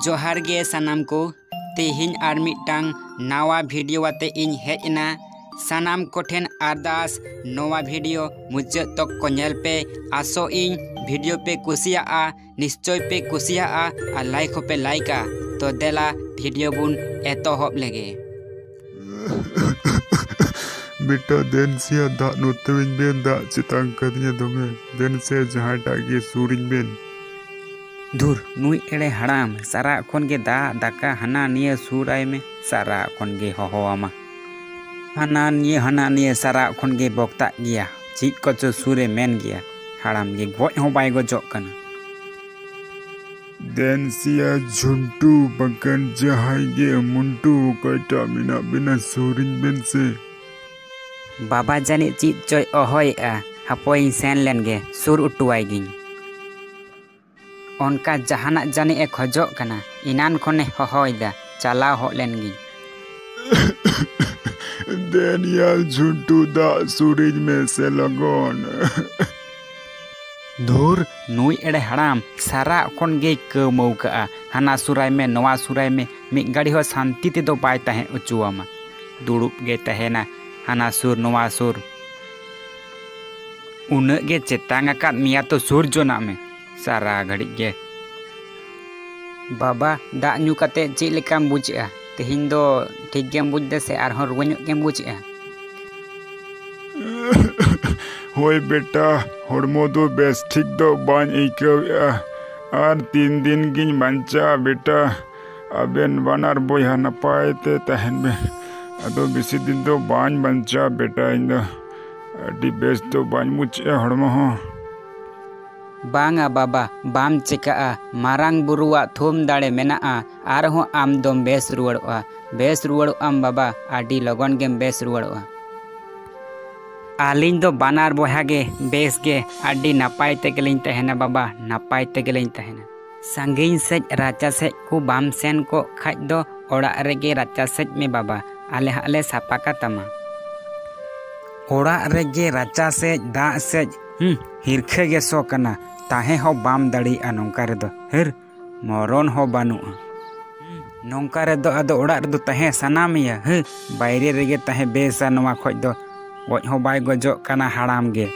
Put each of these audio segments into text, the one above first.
जोहार गे सानाम को तेहिं are मिटटांग Nawa video आते इन हेजना सानाम कोठेन आरदास नवा वीडियो मुचाद तक को नेल पे आसो इन वीडियो पे कुसिया निश्चय पे कुसिया और लाइक हो पे लाइका तो देला वीडियो बुन एतोहब लेगे बेटा देन से दा नोतेविन बेन दा चितांग कदिया दोगे देन से जहां टागे सूरिन बेन धुर नुई एड़े हड़ाम सारा खन गे दा दाका हना निये सूराय में सारा खन गे होहोआमा हना निये सारा खन गे बक्ता गिया चीज को चो सूरे मेन गिया हड़ाम गे गोज हो बाय गोजोक कना देन सिया झुंटू बकन जहां गे मुंटू कटा मिना बिना सूरिन बेन से बाबा जानी चीज चोय अहोय हपोई सेन लेन गे सुर उटुआई गिन उनका जहाना जानी ए खोजोक कना इनान खने होहोयदा चलाव हो लेन गिन देनिया झुंटू दा सूरज में से लगन धुर नुई एड़े हड़ाम सारा खन गे कमौ का हना सुराय में नवा सुराय में मिद गाड़ी हो शांति ते दो बाय तहे उचुआमा दुड़ुब गे तहेना हना सुर नवा सुर उन गे चेतांग का मिया तो सुर जोना में सारा घड़ी गे बाबा दा न्यू कते ची लेकाम बुझा तेहिं दो ठीक गेम बुझदे से आर हर रुवन्यो गेम बुझा होय बेटा हड़मो दो बेस ठीक दो बान इकवेआ आर 3 दिन गिन बांचा बेटा अबेन बानार बोया नपाय ते तहन बे अदो बेसी दिन दो बान बांचा बेटा इन दो अडी बेस दो बान मुचे हड़मो हो बांगा बाबा बाम चिका मारांग बुरुआ थुम दाड़े मेना आर हो आम दोम बेस रुवड़ आम बाबा आडी लगन गेम बेस रुवड़ आलिन दो बानार बोहा गे बेस गे आडी नापाय तेगेलिन तहेना बाबा नापाय तेगेलिन तहेना संगीन सेज राचा सेज को बाम सेन को खाज दो ओड़ा रेगे राचा सेज में बाबा आले हाले सापा का तमा ओड़ा रेगे राचा सेज दा सेज हिरखे गे सो कना ताहे हो बाम दाड़ी नौका रेदो हिर मरण हो बानुआ नौका रेदो अदो ओड़ा रेदो ताहे सनामिया बायरे रेगे ताहे बेसा नवा खोज दो गोज हो बाय गोजो कना हड़ाम गे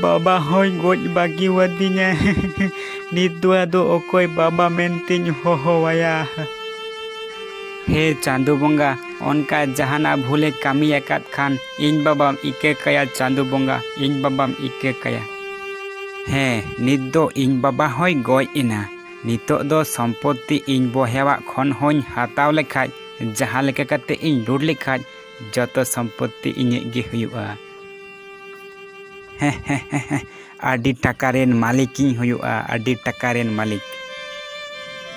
बाबा होय गोज बागी वदिnya नित दो अदो ओकोय बाबा मेनतिन होहोवाया हे चांदू बंगा उनका जहाना भूले कामी एकात खान इन बाबाम इके कया चांदू बंगा इन बाबाम इके कया हे नित दो इन बाबा होय गोज इना नितो दो संपत्ति इन बोहेवा खन होन हाताव लेखाज जहां लेका कते इन लुड़ लेखाज जतो संपत्ति इने गे हुयुआ आडी टकारेन मालिकिन हुयुआ आडी टकारेन मालिक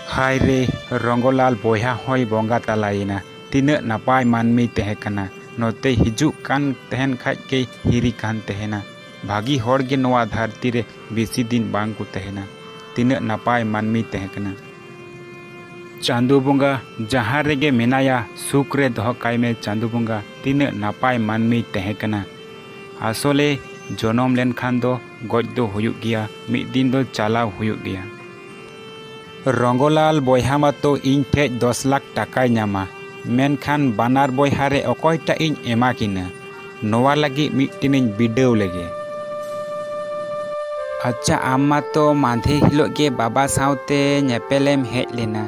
हाय रे रंगोलाल बोया होय बंगा तलायना तिना नापाय मानमी तहेकना नोते हिजु कान तहन खाज के हिरी कान तहेना भागी होड़ गे नवा धरती रे बेसी दिन बांग को तहेना तिना नापाय मानमी तहेकना चांदू बंगा जहां रेगे मेनाया सुख रे दोह काय में चांदू बंगा तिना नापाय मानमी तहेकना आसोले जनम लेन खान दो गोज दो हुयुग गिया मिद दिन दो चालाव हुयुग गिया रंगोलाल बोया मातो इन ठे 10 लाख टाका नामा मेनखान बानार बोया रे अकयटा इन एमा किना नोवा लगी मिटिनिन बिडेव लेगे अच्छा आमा तो मांधे हिलो गे बाबा सावते नेपेलेम हेज लेना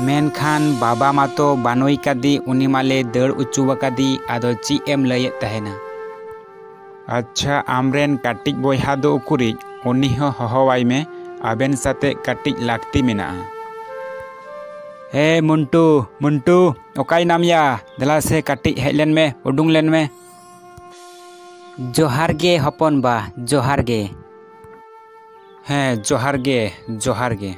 मेनखान बाबा मातो बानोई कादी उनी माले दड़ उचुवा कादी आदो ची एम लये तहेना अच्छा आमरेन काटिक बोया दो उकुरी उनी हो हहवाई में आबेन साथे काटिक लागती मेना हे मुंटू मुंटू ओकाई नामया दला से काटिक हेजलेन में उडुंग लेन में जोहार गे हपन बा जोहार गे हे जोहार गे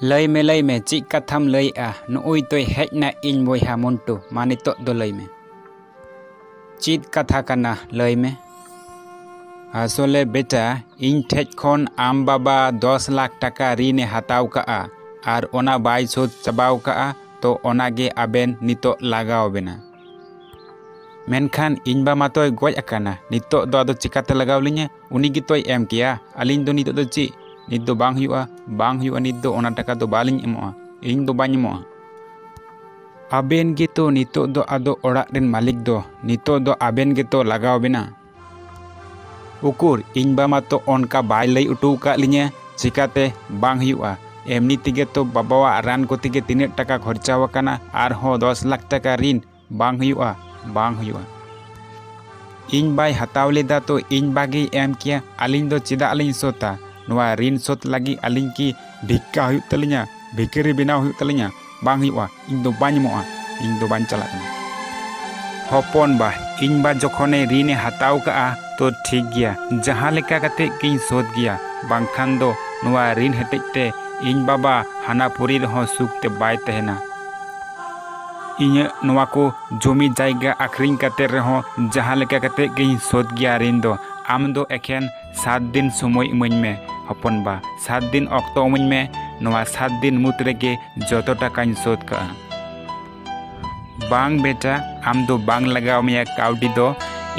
लय में ची कथाम लयआ नुई तो हेजना इन बोया मुंटू मानितो दो लय में चीत कथा कना लय में आसोले बेटा इन ठेज खन आम बाबा 10 लाख टाका ऋण हताव का आर ओना बाय शोध चबाव का तो ओना गे आबेन नितो लगाव बेना मेनखान इन बा मातोय गoj akana नितो दो आदो चिकाते लगाव लिnya उनी गितोय एम किया अलिन दो नितो दो ची नित दो बांग हुआ नित दो ओना टाका दो बालिन एमोआ इन दो बाñ एमोआ आबेन गेतो नितो दो आदो ओड़ाग रेन मालिक दो नितो दो आबेन गेतो लगाव बेना उकुर इन बा मातो ओनका बाय लई उटू का लिnya चिकाते बांग हुआ एमनी तिगे तो बाबावा रान को तिगे 3 टाका खर्चा वकाना आर हो 10 लाख टाका ऋण बांग हुआ इन बाय हताव लेदा तो इन बागी एम किया अलिन दो चिदा अलिन सोता नवा ऋण सोत लगी अलिन की भिक्का हुई तलिnya भिकरी बनाव हुई तलिnya बांग हुआ इन दो बाñ मोआ इन दो बाñ चला हपन बा इन बा जखने ऋण हताव का तो ठीक गया जहां लेका कते किन सोत गया बांखान दो नवा ऋण हेतेते इन बाबा हानापुरी रहो सुखते बाय तहना इन नवा को जमी जायगा आखरिंग कते रहो जहां लेका कते गिन सोद गया ऋण दो आम दो एखेन 7 दिन समय इमन में हपन बा 7 दिन अक्तो इमन में नवा 7 दिन मुत रेगे जतो टाकाñ सोद का बांग बेटा आम दो बांग लगाव में काउडी दो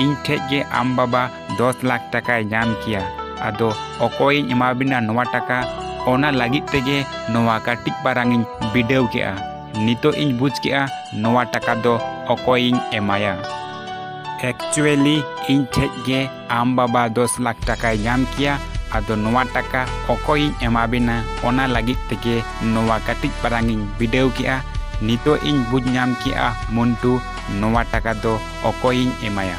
इन ठेगे आम बाबा 10 लाख टाका नाम किया आदो अकोय एमा बिना नवा टाका ओना लगी तेगे नवा काटिक पारांगिन बिडेव केआ नितो इन बुझ केआ नवा टाका दो अकोय एमाया एक्चुअली इन ठेगे आम बाबा 10 लाख टाका नाम किया आदो नवा टाका अकोय एमा बिना ओना लगी तेगे नवा काटिक पारांगिन बिडेव केआ नितो इन बुझ नाम केआ मुंटू नवा टाका दो अकोय एमाया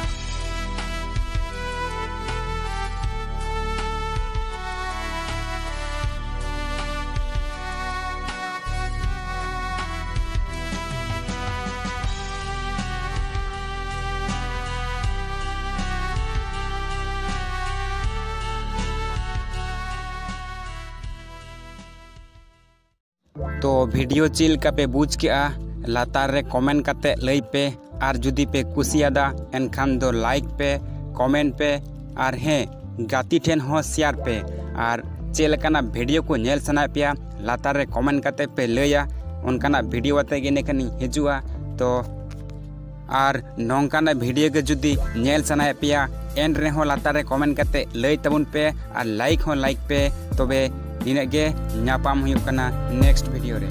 तो वीडियो चिल का पे बुझ के लातार रे कमेंट करते लई पे और जुदी पे कुसियादा एनखान दो लाइक पे कमेंट पे और हे गाती ठेन हो शेयर पे और चेलकाना वीडियो को नेल सना पे लातार रे कमेंट करते पे लैया उनकाना वीडियो आते गे नेकनी हिजुआ तो और नौकाना वीडियो के जुदी नेल सना पे एन रे हो लातार रे कमेंट करते लई तबुन पे और लाइक पे तबे इनगे ᱧᱟᱯᱟᱢ हुई नेक्स्ट वीडियो रे।